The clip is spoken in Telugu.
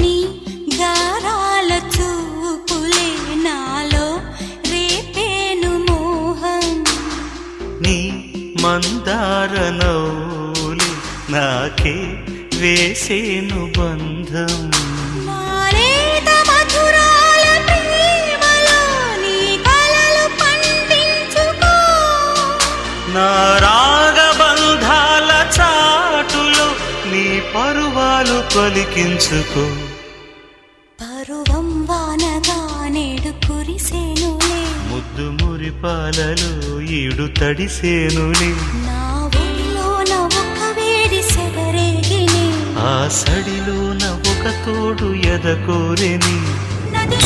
నీ గారాల చూపులే నాలో రేపేను మోహం, నీ మందార నవ్వులే నాకే వేసేను బంధం. నాలేత మధురాల ప్రేమలో నీ కలలు పండించుకో, నా రాగబంధాల చాటులో నీ పరువాలు పలికించుకో. పరువం వానగా నేడు కురిసేనులే, ముద్దు మురిపాలలో ఈడు తడిసేనులే. నా ఒడిలోన ఒక వేడి సెగరేగిని, ఆ సడిలోన ఒక తోడు ఎదకోరెని. నది